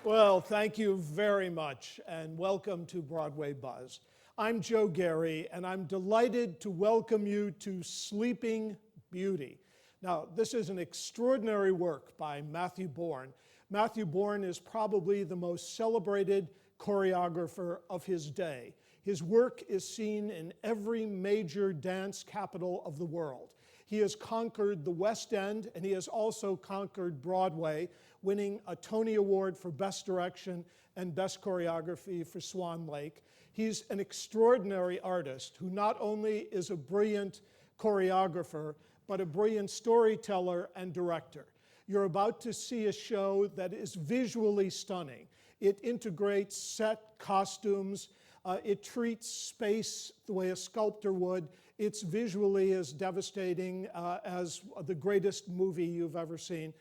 Well, thank you very much, and welcome to Broadway Buzz. I'm Joe Gary, and I'm delighted to welcome you to Sleeping Beauty. Now, this is an extraordinary work by Matthew Bournes. Matthew Bournes is probably the most celebrated choreographer of his day. His work is seen in every major dance capital of the world. He has conquered the West End, and he has also conquered Broadway, winning a Tony Award for Best Direction and Best Choreography for Swan Lake. He's an extraordinary artist who not only is a brilliant choreographer, but a brilliant storyteller and director. You're about to see a show that is visually stunning. It integrates set, costumes, it treats space the way a sculptor would. It's visually as devastating as the greatest movie you've ever seen.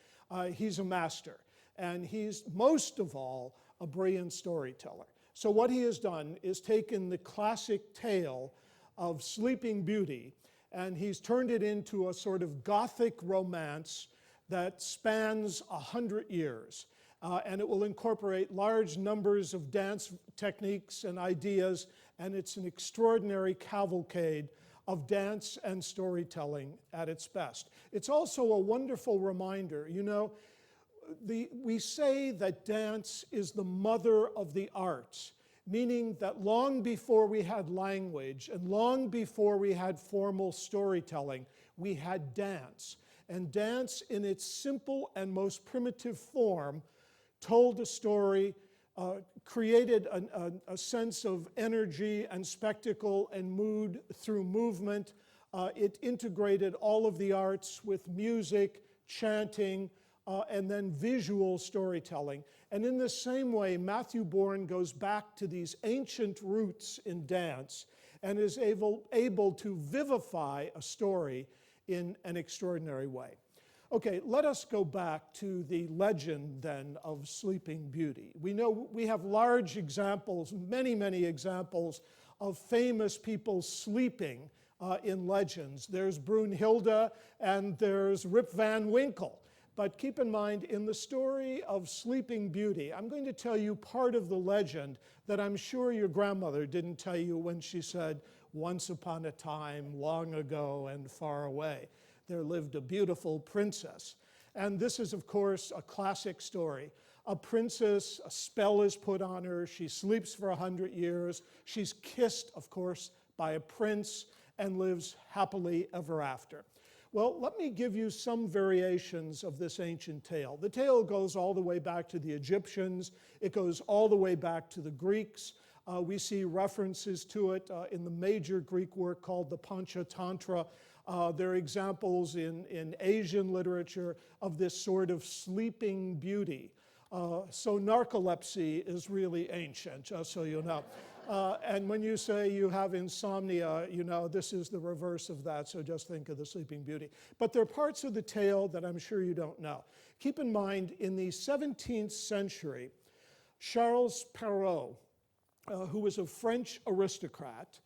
He's a master, and he's most of all a brilliant storyteller. So what he has done is taken the classic tale of Sleeping Beauty, and he's turned it into a sort of Gothic romance that spans 100 years. And it will incorporate large numbers of dance techniques and ideas, and it's an extraordinary cavalcade of dance and storytelling at its best. It's also a wonderful reminder. You know, we say that dance is the mother of the arts, meaning that long before we had language and long before we had formal storytelling, we had dance. And dance in its simple and most primitive form told a story, created a sense of energy and spectacle and mood through movement. It integrated all of the arts with music, chanting, and then visual storytelling. And in the same way, Matthew Bournes goes back to these ancient roots in dance and is able to vivify a story in an extraordinary way. Okay, let us go back to the legend then of Sleeping Beauty. We know we have large examples, many, many examples of famous people sleeping in legends. There's Brunhilde and there's Rip Van Winkle. But keep in mind, in the story of Sleeping Beauty, I'm going to tell you part of the legend that I'm sure your grandmother didn't tell you when she said, "Once upon a time, long ago and far away, there lived a beautiful princess." And this is, of course, a classic story. A princess, a spell is put on her, she sleeps for 100 years, she's kissed, of course, by a prince, and lives happily ever after. Well, let me give you some variations of this ancient tale. The tale goes all the way back to the Egyptians, it goes all the way back to the Greeks. We see references to it in the major Greek work called the Panchatantra. There are examples in Asian literature of this sort of sleeping beauty. So narcolepsy is really ancient, just so you know. And when you say you have insomnia, you know, this is the reverse of that, so just think of the Sleeping Beauty. But there are parts of the tale that I'm sure you don't know. Keep in mind, in the 17th century, Charles Perrault, who was a French aristocrat,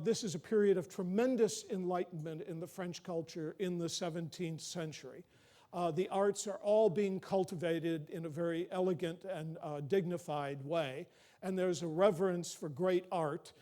this is a period of tremendous enlightenment in the French culture in the 17th century. The arts are all being cultivated in a very elegant and dignified way, and there's a reverence for great art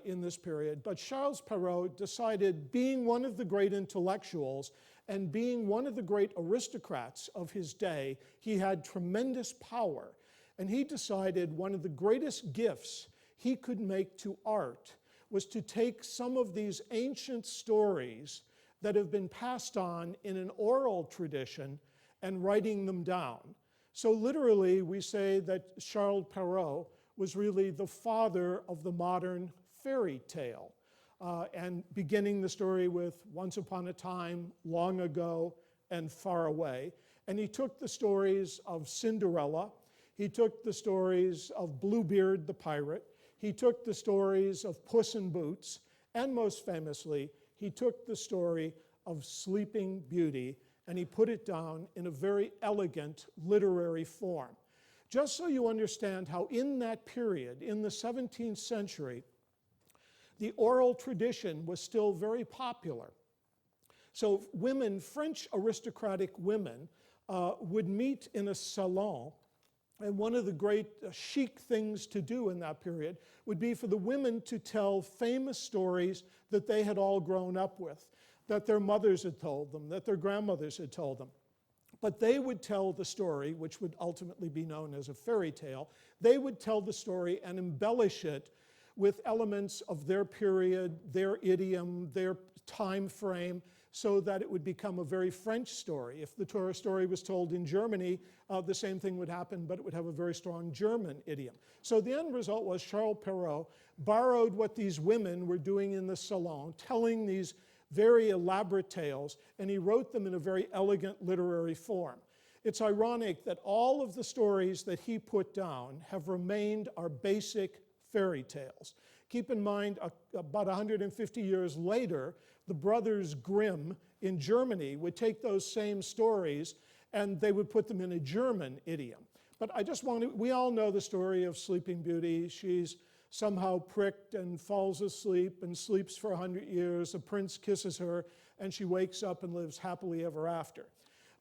in this period. But Charles Perrault decided, being one of the great intellectuals and being one of the great aristocrats of his day, he had tremendous power. And he decided one of the greatest gifts he could make to art was to take some of these ancient stories that have been passed on in an oral tradition and writing them down. So literally, we say that Charles Perrault was really the father of the modern fairy tale, and beginning the story with once upon a time, long ago, and far away. And he took the stories of Cinderella, he took the stories of Bluebeard the pirate, he took the stories of Puss in Boots, and most famously, he took the story of Sleeping Beauty and he put it down in a very elegant literary form. Just so you understand how in that period, in the 17th century, the oral tradition was still very popular. So women, French aristocratic women, would meet in a salon And one of the great chic things to do in that period would be for the women to tell famous stories that they had all grown up with, that their mothers had told them, that their grandmothers had told them. But they would tell the story, which would ultimately be known as a fairy tale. They would tell the story and embellish it with elements of their period, their idiom, their time frame, so that it would become a very French story. If the story was told in Germany, the same thing would happen, but it would have a very strong German idiom. So the end result was Charles Perrault borrowed what these women were doing in the salon, telling these very elaborate tales, and he wrote them in a very elegant literary form. It's ironic that all of the stories that he put down have remained our basic fairy tales. Keep in mind, about 150 years later, the brothers Grimm in Germany would take those same stories and they would put them in a German idiom. But we all know the story of Sleeping Beauty. She's somehow pricked and falls asleep and sleeps for 100 years. The prince kisses her and she wakes up and lives happily ever after.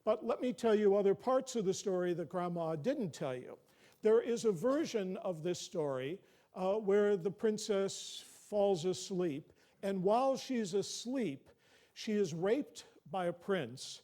But let me tell you other parts of the story that Grandma didn't tell you. There is a version of this story where the princess falls asleep, and while she's asleep, she is raped by a prince.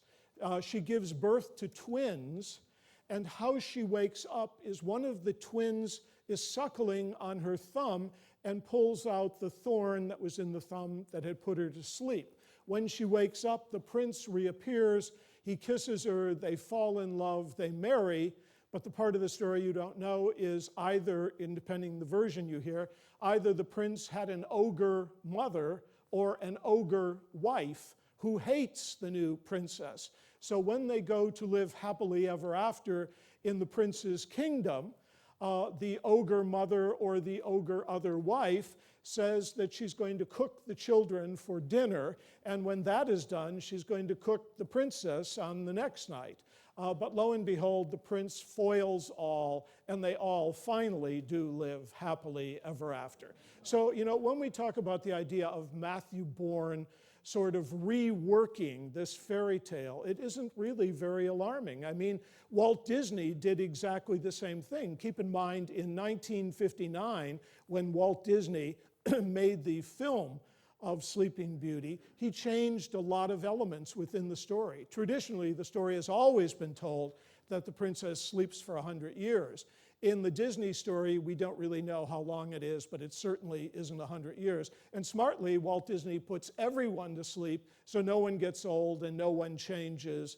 She gives birth to twins, and how she wakes up is one of the twins is suckling on her thumb and pulls out the thorn that was in the thumb that had put her to sleep. When she wakes up, the prince reappears, he kisses her, they fall in love, they marry. But the part of the story you don't know is either, depending the version you hear, either the prince had an ogre mother or an ogre wife who hates the new princess. So when they go to live happily ever after in the prince's kingdom, the ogre mother or the ogre other wife says that she's going to cook the children for dinner, and when that is done, she's going to cook the princess on the next night. But lo and behold, the prince foils all, and they all finally do live happily ever after. So, when we talk about the idea of Matthew Bourne sort of reworking this fairy tale, it isn't really very alarming. I mean, Walt Disney did exactly the same thing. Keep in mind, in 1959, when Walt Disney made the film of Sleeping Beauty, he changed a lot of elements within the story. Traditionally, the story has always been told that the princess sleeps for 100 years. In the Disney story, we don't really know how long it is, but it certainly isn't 100 years. And smartly, Walt Disney puts everyone to sleep so no one gets old and no one changes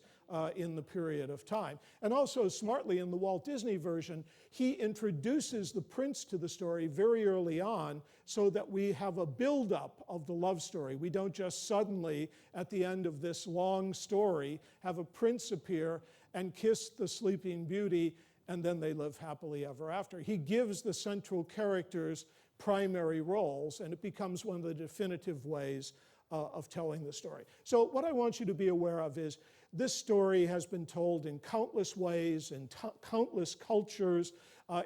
in the period of time. And also smartly, in the Walt Disney version, he introduces the prince to the story very early on so that we have a buildup of the love story. We don't just suddenly, at the end of this long story, have a prince appear and kiss the Sleeping Beauty and then they live happily ever after. He gives the central characters primary roles, and it becomes one of the definitive ways of telling the story. So what I want you to be aware of is this story has been told in countless ways, in countless cultures.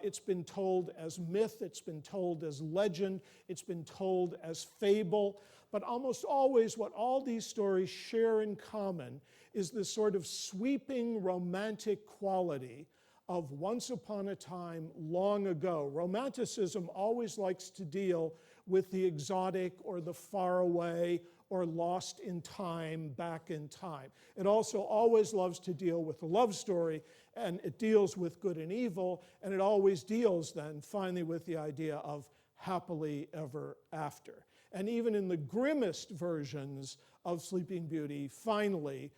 It's been told as myth, it's been told as legend, it's been told as fable. But almost always what all these stories share in common is this sort of sweeping romantic quality of once upon a time, long ago. Romanticism always likes to deal with the exotic or the faraway or lost in time, back in time. It also always loves to deal with the love story, and it deals with good and evil, and it always deals then finally with the idea of happily ever after. And even in the grimmest versions of Sleeping Beauty, finally,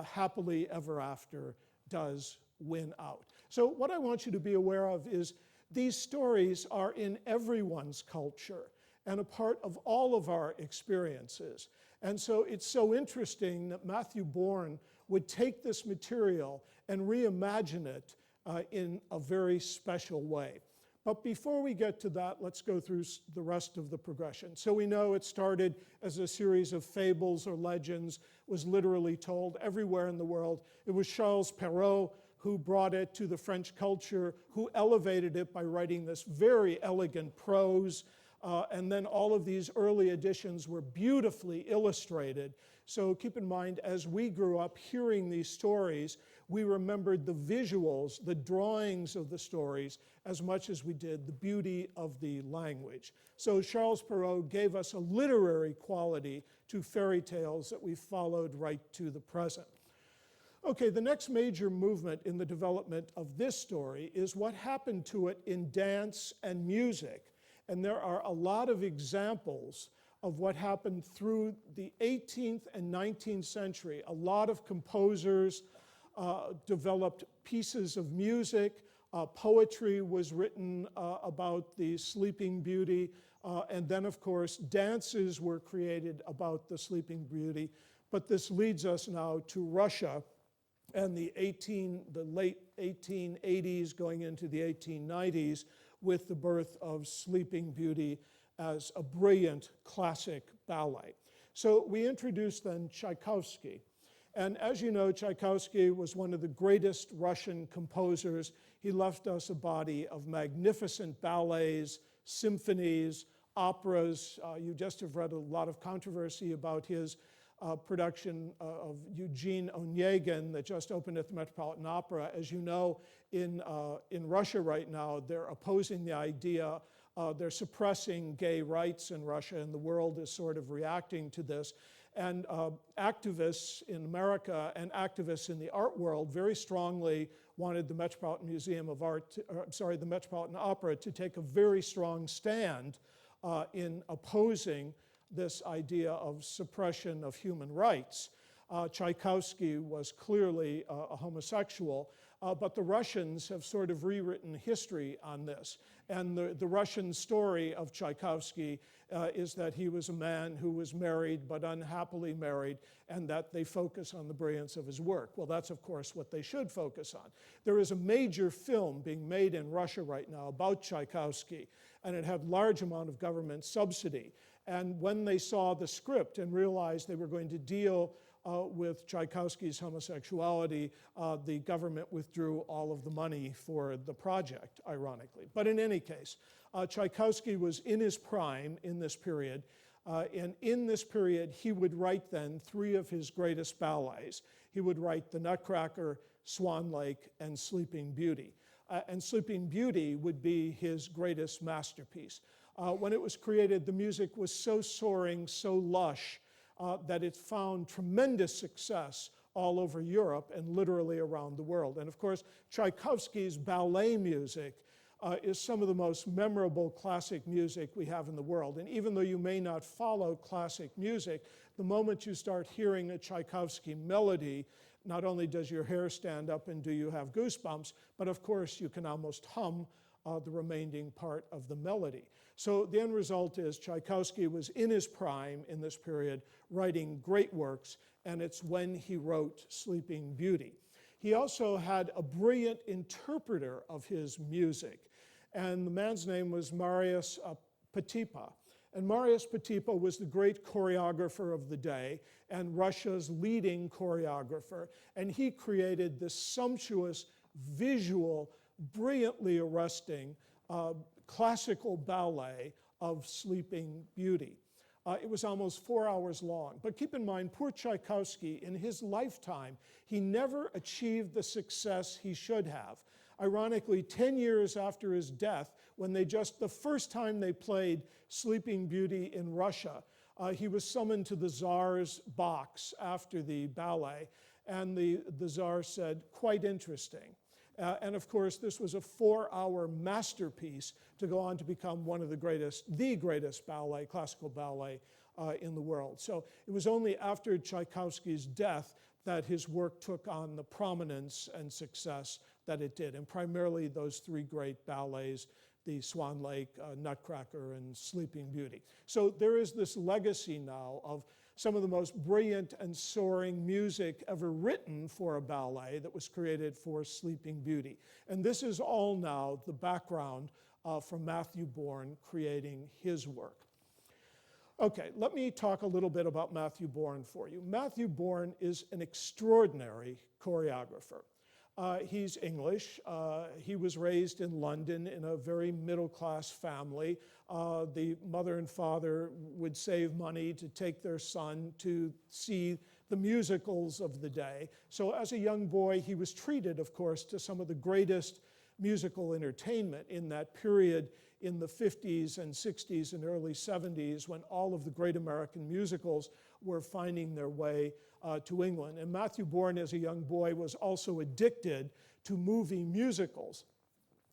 happily ever after does win out. So what I want you to be aware of is these stories are in everyone's culture and a part of all of our experiences. And so it's so interesting that Matthew Bourne would take this material and reimagine it in a very special way. But before we get to that, let's go through the rest of the progression. So we know it started as a series of fables or legends, was literally told everywhere in the world. It was Charles Perrault who brought it to the French culture, who elevated it by writing this very elegant prose. and then all of these early editions were beautifully illustrated. So keep in mind, as we grew up hearing these stories, we remembered the visuals, the drawings of the stories, as much as we did the beauty of the language. So Charles Perrault gave us a literary quality to fairy tales that we followed right to the present. Okay, the next major movement in the development of this story is what happened to it in dance and music. And there are a lot of examples of what happened through the 18th and 19th century. A lot of composers developed pieces of music. Poetry was written about the Sleeping Beauty. And then, of course, dances were created about the Sleeping Beauty. But this leads us now to Russia and the late 1880s going into the 1890s with the birth of Sleeping Beauty as a brilliant classic ballet. So we introduced then Tchaikovsky. And as you know, Tchaikovsky was one of the greatest Russian composers. He left us a body of magnificent ballets, symphonies, operas. You just have read a lot of controversy about his production of Eugene Onegin that just opened at the Metropolitan Opera. As you know, in Russia right now, they're opposing the idea, they're suppressing gay rights in Russia, and the world is sort of reacting to this. And activists in America and activists in the art world very strongly wanted the Metropolitan Museum of Art, the Metropolitan Opera to take a very strong stand in opposing this idea of suppression of human rights. Tchaikovsky was clearly a homosexual, but the Russians have sort of rewritten history on this. And the Russian story of Tchaikovsky is that he was a man who was married but unhappily married, and that they focus on the brilliance of his work. Well, that's of course what they should focus on. There is a major film being made in Russia right now about Tchaikovsky, and it had large amount of government subsidy. And when they saw the script and realized they were going to deal with Tchaikovsky's homosexuality, the government withdrew all of the money for the project, ironically. But in any case, Tchaikovsky was in his prime in this period. And in this period, he would write then 3 of his greatest ballets. He would write The Nutcracker, Swan Lake, and Sleeping Beauty. And Sleeping Beauty would be his greatest masterpiece. When it was created, the music was so soaring, so lush, that it found tremendous success all over Europe and literally around the world. And of course, Tchaikovsky's ballet music is some of the most memorable classic music we have in the world. And even though you may not follow classic music, the moment you start hearing a Tchaikovsky melody, not only does your hair stand up and do you have goosebumps, but of course you can almost hum the remaining part of the melody. So the end result is Tchaikovsky was in his prime in this period, writing great works, and it's when he wrote Sleeping Beauty. He also had a brilliant interpreter of his music, and the man's name was Marius Petipa. And Marius Petipa was the great choreographer of the day and Russia's leading choreographer, and he created this sumptuous, visual, brilliantly arresting classical ballet of Sleeping Beauty. It was almost 4 hours long. But keep in mind, poor Tchaikovsky, in his lifetime, he never achieved the success he should have. Ironically, 10 years after his death, when the first time they played Sleeping Beauty in Russia, he was summoned to the Tsar's box after the ballet, and the Tsar said, "Quite interesting." And of course, this was a 4-hour masterpiece to go on to become one of the greatest ballet, classical ballet in the world. So it was only after Tchaikovsky's death that his work took on the prominence and success that it did, and primarily those 3 great ballets, the Swan Lake, Nutcracker, and Sleeping Beauty. So there is this legacy now of some of the most brilliant and soaring music ever written for a ballet that was created for Sleeping Beauty. And this is all now the background for Matthew Bourne creating his work. Okay, let me talk a little bit about Matthew Bourne for you. Matthew Bourne is an extraordinary choreographer. He's English. He was raised in London in a very middle-class family. The mother and father would save money to take their son to see the musicals of the day. So as a young boy, he was treated, of course, to some of the greatest musical entertainment in that period in the 50s and 60s and early 70s, when all of the great American musicals were finding their way to England. And Matthew Bourne, as a young boy, was also addicted to movie musicals.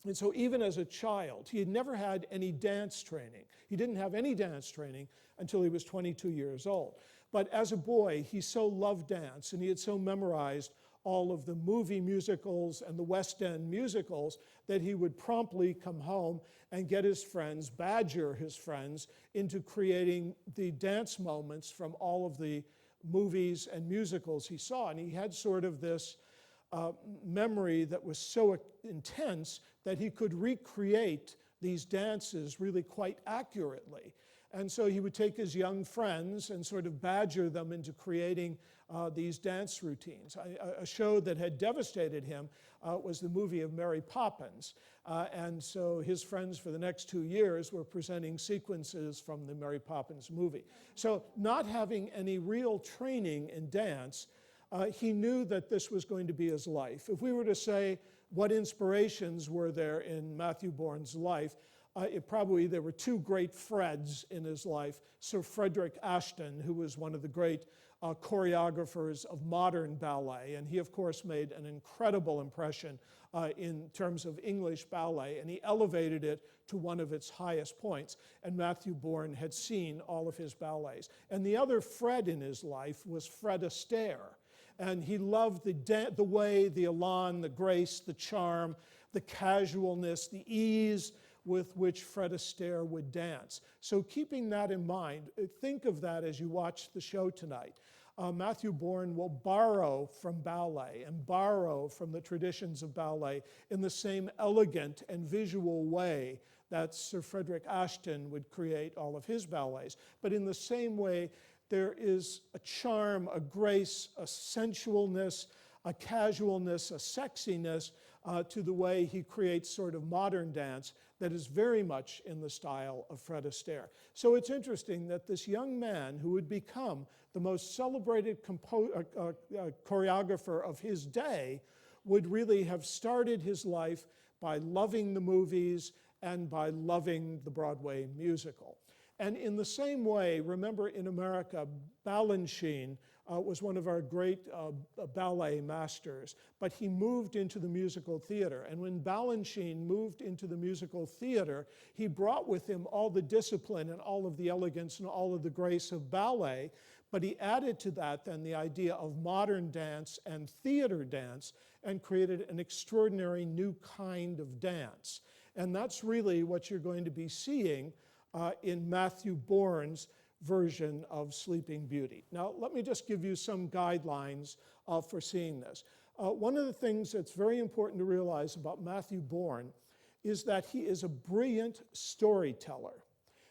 And so even as a child, he had never had any dance training. He didn't have any dance training until he was 22 years old. But as a boy, he so loved dance, and he had so memorized all of the movie musicals and the West End musicals that he would promptly come home and get his friends, badger his friends, into creating the dance moments from all of the movies and musicals he saw. And he had sort of this memory that was so intense that he could recreate these dances really quite accurately. And so he would take his young friends and sort of badger them into creating these dance routines. A show that had devastated him was the movie of Mary Poppins. And so his friends for the next 2 years were presenting sequences from the Mary Poppins movie. So not having any real training in dance, he knew that this was going to be his life. If we were to say what inspirations were there in Matthew Bourne's life, there were two great Freds in his life. Sir Frederick Ashton, who was one of the great choreographers of modern ballet, and he, of course, made an incredible impression in terms of English ballet, and he elevated it to one of its highest points, and Matthew Bourne had seen all of his ballets. And the other Fred in his life was Fred Astaire, and he loved the way, the elan, the grace, the charm, the casualness, the ease with which Fred Astaire would dance. So keeping that in mind, think of that as you watch the show tonight. Matthew Bourne will borrow from ballet and borrow from the traditions of ballet in the same elegant and visual way that Sir Frederick Ashton would create all of his ballets. But in the same way, there is a charm, a grace, a sensualness, a casualness, a sexiness to the way he creates sort of modern dance that is very much in the style of Fred Astaire. So it's interesting that this young man who would become the most celebrated choreographer of his day would really have started his life by loving the movies and by loving the Broadway musical. And in the same way, remember in America, Balanchine was one of our great ballet masters, but he moved into the musical theater. And when Balanchine moved into the musical theater, he brought with him all the discipline and all of the elegance and all of the grace of ballet, but he added to that then the idea of modern dance and theater dance and created an extraordinary new kind of dance. And that's really what you're going to be seeing in Matthew Bourne's version of Sleeping Beauty. Now, let me just give you some guidelines for seeing this. One of the things that's very important to realize about Matthew Bourne is that he is a brilliant storyteller.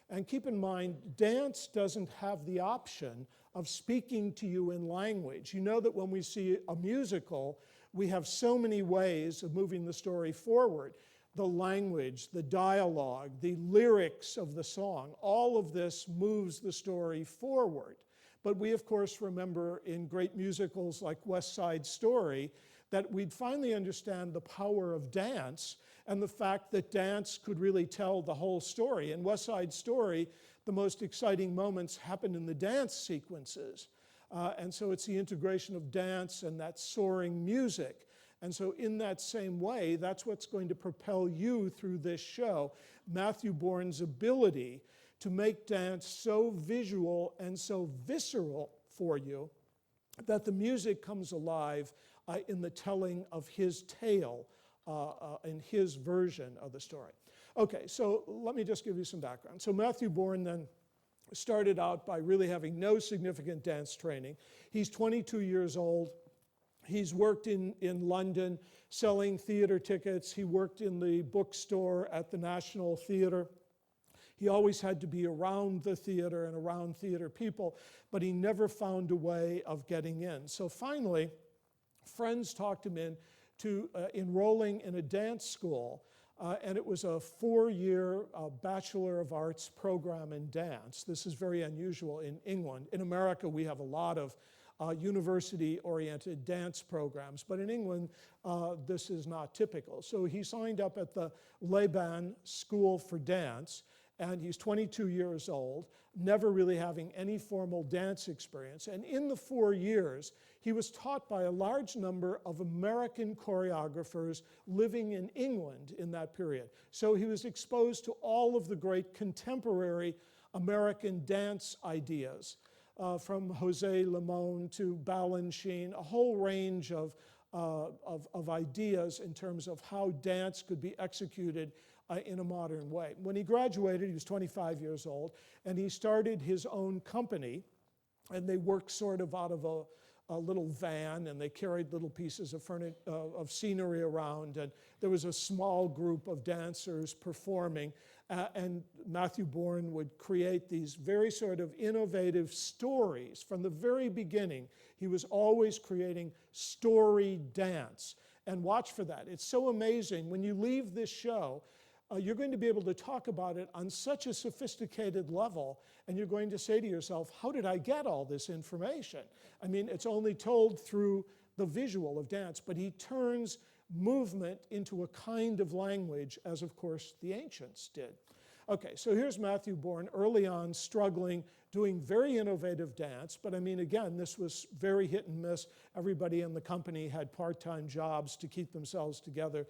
And keep in mind, dance doesn't have the option of speaking to you in language. You know that when we see a musical, we have so many ways of moving the story forward. The language, the dialogue, the lyrics of the song, all of this moves the story forward. But we, of course, remember in great musicals like West Side Story that we'd finally understand the power of dance and the fact that dance could really tell the whole story. In West Side Story, the most exciting moments happen in the dance sequences. And so it's the integration of dance and that soaring music. And so in that same way, that's what's going to propel you through this show, Matthew Bourne's ability to make dance so visual and so visceral for you that the music comes alive in the telling of his tale, in his version of the story. Okay, so let me just give you some background. So Matthew Bourne then started out by really having no significant dance training. He's 22 years old. He's worked in London selling theater tickets. He worked in the bookstore at the National Theatre. He always had to be around the theater and around theater people, but he never found a way of getting in. So finally, friends talked him in to enrolling in a dance school. And it was a 4-year Bachelor of Arts program in dance. This is very unusual in England. In America, we have a lot of university-oriented dance programs, but in England, this is not typical. So he signed up at the Laban School for Dance, and he's 22 years old, never really having any formal dance experience. And in the 4 years, he was taught by a large number of American choreographers living in England in that period. So he was exposed to all of the great contemporary American dance ideas, from Jose Limon to Balanchine, a whole range of ideas in terms of how dance could be executed in a modern way. When he graduated, he was 25 years old, and he started his own company, and they worked sort of out of a little van, and they carried little pieces of scenery around, and there was a small group of dancers performing, and Matthew Bourne would create these very sort of innovative stories. From the very beginning, he was always creating story dance, and watch for that. It's so amazing. When you leave this show, you're going to be able to talk about it on such a sophisticated level, and you're going to say to yourself, how did I get all this information? I mean, it's only told through the visual of dance, but he turns movement into a kind of language, as of course the ancients did. Okay, so here's Matthew Bourne, early on struggling, doing very innovative dance, but I mean, again, this was very hit and miss. Everybody in the company had part-time jobs to keep themselves together.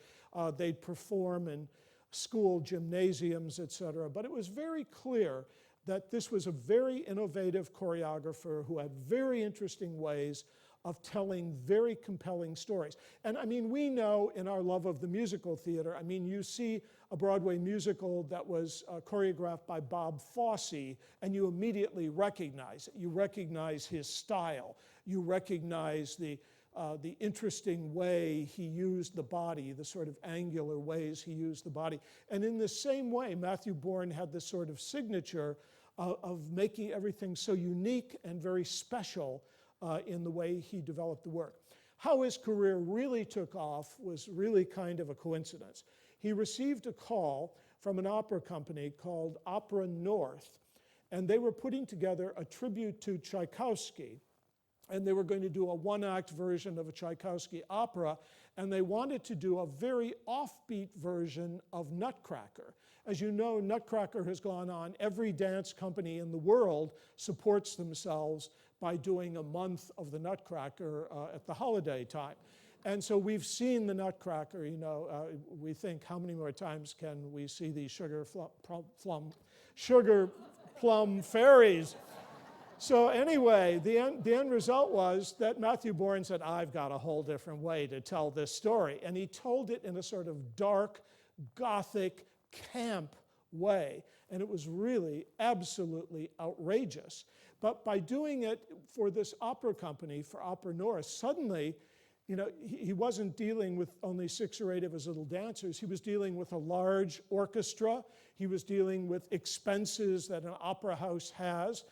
They'd perform in school gymnasiums, etc. But it was very clear that this was a very innovative choreographer who had very interesting ways of telling very compelling stories. And I mean, we know in our love of the musical theater, I mean, you see a Broadway musical that was choreographed by Bob Fosse, and you immediately recognize it. You recognize his style. You recognize the interesting way he used the body, the sort of angular ways he used the body. And in the same way, Matthew Bourne had this sort of signature of making everything so unique and very special in the way he developed the work. How his career really took off was really kind of a coincidence. He received a call from an opera company called Opera North, and they were putting together a tribute to Tchaikovsky. And they were going to do a one-act version of a Tchaikovsky opera, and they wanted to do a very offbeat version of Nutcracker. As you know, Nutcracker has gone on. Every dance company in the world supports themselves by doing a month of the Nutcracker at the holiday time. And so we've seen the Nutcracker, you know, we think, how many more times can we see these sugar plum fairies? So anyway, the end result was that Matthew Bourne said, I've got a whole different way to tell this story. And he told it in a sort of dark, gothic, camp way. And it was really absolutely outrageous. But by doing it for this opera company, for Opera North, suddenly, you know, he wasn't dealing with only 6 or 8 of his little dancers. He was dealing with a large orchestra. He was dealing with expenses that an opera house has.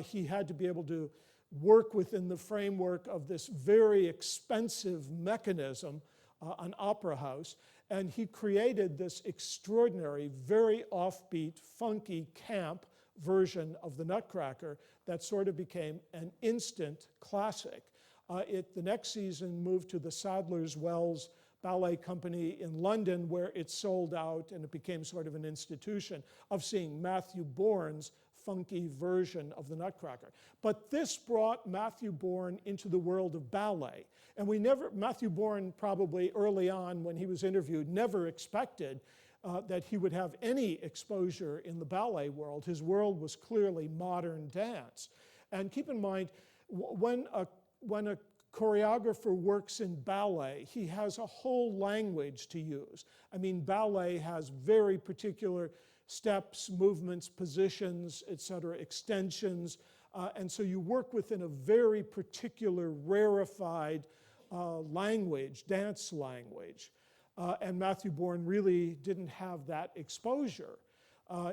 He had to be able to work within the framework of this very expensive mechanism, an opera house, and he created this extraordinary, very offbeat, funky, camp version of the Nutcracker that sort of became an instant classic. The next season moved to the Sadler's Wells Ballet Company in London, where it sold out and it became sort of an institution of seeing Matthew Bourne's funky version of the Nutcracker. But this brought Matthew Bourne into the world of ballet. And Matthew Bourne probably early on when he was interviewed, never expected that he would have any exposure in the ballet world. His world was clearly modern dance. And keep in mind, when a choreographer works in ballet, he has a whole language to use. I mean, ballet has very particular steps, movements, positions, etc., extensions, and so you work within a very particular rarefied language, dance language. And Matthew Bourne really didn't have that exposure.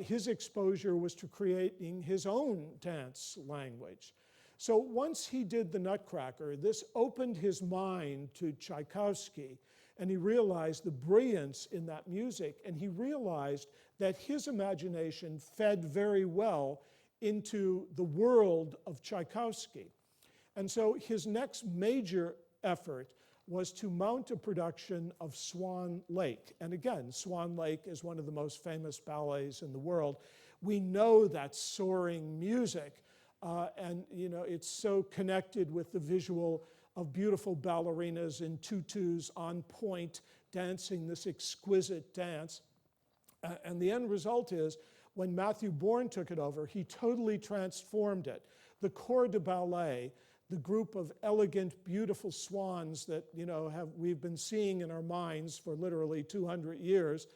His exposure was to creating his own dance language. So once he did the Nutcracker, this opened his mind to Tchaikovsky, and he realized the brilliance in that music, and he realized that his imagination fed very well into the world of Tchaikovsky. And so his next major effort was to mount a production of Swan Lake. And again, Swan Lake is one of the most famous ballets in the world. We know that soaring music, and it's so connected with the visual of beautiful ballerinas in tutus on point, dancing this exquisite dance. And the end result is, when Matthew Bourne took it over, he totally transformed it. The corps de ballet, the group of elegant, beautiful swans that we've been seeing in our minds for literally 200 years,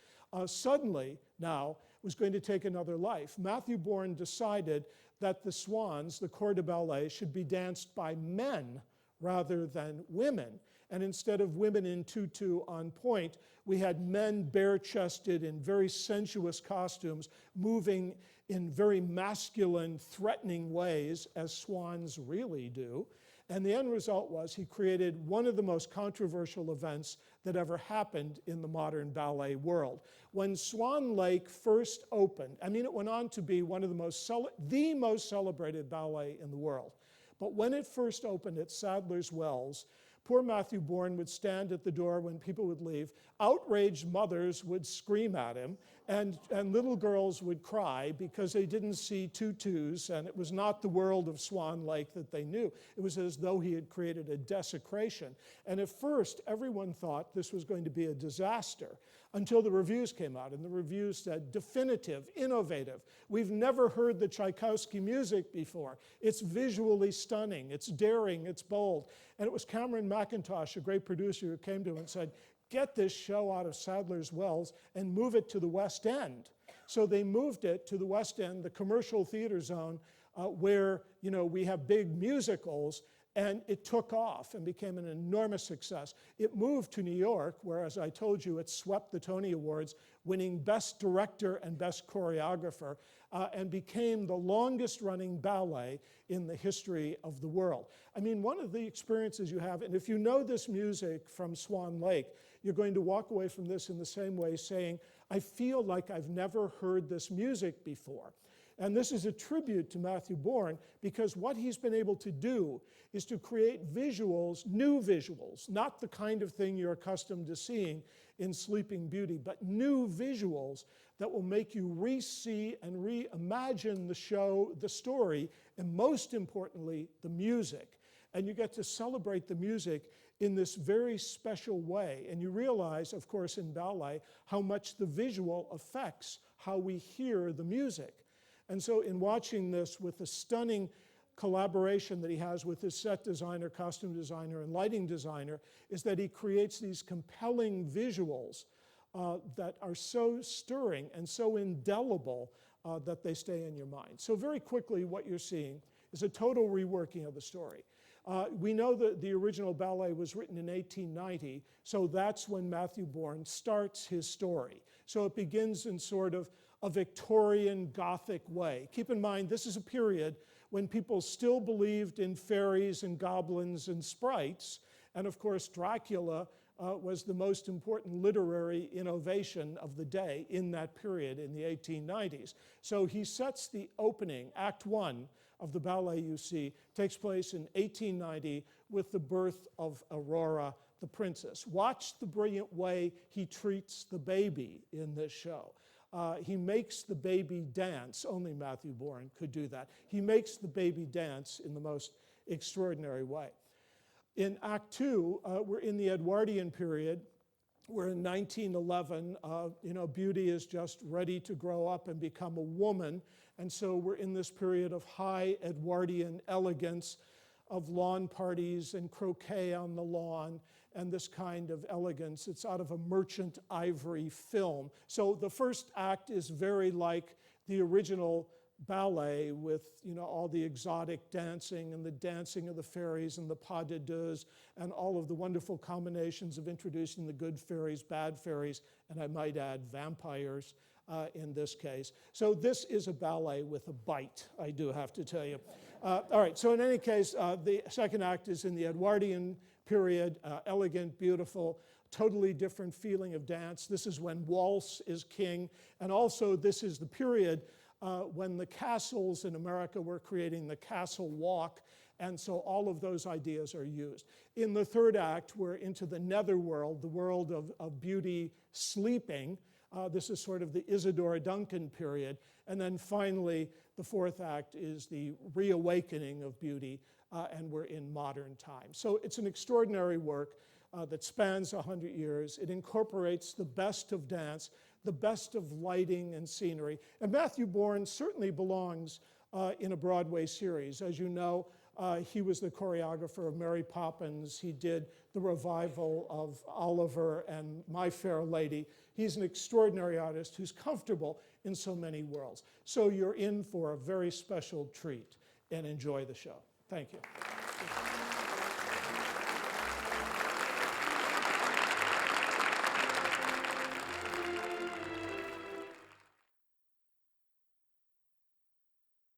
suddenly now was going to take another life. Matthew Bourne decided that the swans, the corps de ballet, should be danced by men rather than women. And instead of women in tutu on point, we had men bare-chested in very sensuous costumes, moving in very masculine, threatening ways, as swans really do. And the end result was he created one of the most controversial events that ever happened in the modern ballet world. When Swan Lake first opened, it went on to be one of the most celebrated ballet in the world. But when it first opened at Sadler's Wells, poor Matthew Bourne would stand at the door when people would leave. Outraged mothers would scream at him, and little girls would cry because they didn't see tutus, and it was not the world of Swan Lake that they knew. It was as though he had created a desecration. And at first, everyone thought this was going to be a disaster until the reviews came out, and the reviews said, definitive, innovative. We've never heard the Tchaikovsky music before. It's visually stunning, it's daring, it's bold. And it was Cameron McIntosh, a great producer, who came to him and said, get this show out of Sadler's Wells and move it to the West End. So they moved it to the West End, the commercial theater zone, where we have big musicals, and it took off and became an enormous success. It moved to New York, where, as I told you, it swept the Tony Awards, winning Best Director and Best Choreographer, and became the longest-running ballet in the history of the world. One of the experiences you have, and if you know this music from Swan Lake, you're going to walk away from this in the same way, saying, I feel like I've never heard this music before. And this is a tribute to Matthew Bourne, because what he's been able to do is to create visuals, new visuals, not the kind of thing you're accustomed to seeing in Sleeping Beauty, but new visuals that will make you re-see and reimagine the show, the story, and most importantly, the music. And you get to celebrate the music in this very special way. And you realize, of course, in ballet, how much the visual affects how we hear the music. And so in watching this with the stunning collaboration that he has with his set designer, costume designer, and lighting designer, is that he creates these compelling visuals that are so stirring and so indelible that they stay in your mind. So very quickly, what you're seeing is a total reworking of the story. We know that the original ballet was written in 1890, so that's when Matthew Bourne starts his story. So it begins in sort of a Victorian Gothic way. Keep in mind, this is a period when people still believed in fairies and goblins and sprites, and of course Dracula was the most important literary innovation of the day in that period in the 1890s. So he sets the opening, Act 1 of the ballet you see, takes place in 1890 with the birth of Aurora, the princess. Watch the brilliant way he treats the baby in this show. He makes the baby dance. Only Matthew Bourne could do that. He makes the baby dance in the most extraordinary way. In Act 2, we're in the Edwardian period. We're in 1911. Beauty is just ready to grow up and become a woman. And so we're in this period of high Edwardian elegance, of lawn parties and croquet on the lawn, and this kind of elegance. It's out of a Merchant Ivory film. So the first act is very like the original ballet with all the exotic dancing and the dancing of the fairies and the pas de deux and all of the wonderful combinations of introducing the good fairies, bad fairies, and I might add vampires in this case. So this is a ballet with a bite, I do have to tell you. All right, so in any case, the second act is in the Edwardian period, elegant, beautiful, totally different feeling of dance. This is when waltz is king, and also this is the period when the castles in America were creating the castle walk, and so all of those ideas are used. In the third act, we're into the netherworld, the world of beauty sleeping. This is sort of the Isadora Duncan period. And then finally, the fourth act is the reawakening of beauty, and we're in modern times. So it's an extraordinary work that spans 100 years. It incorporates the best of dance, the best of lighting and scenery. And Matthew Bournes certainly belongs in a Broadway series. As you know, he was the choreographer of Mary Poppins. He did the revival of Oliver and My Fair Lady. He's an extraordinary artist who's comfortable in so many worlds. So you're in for a very special treat, and enjoy the show. Thank you.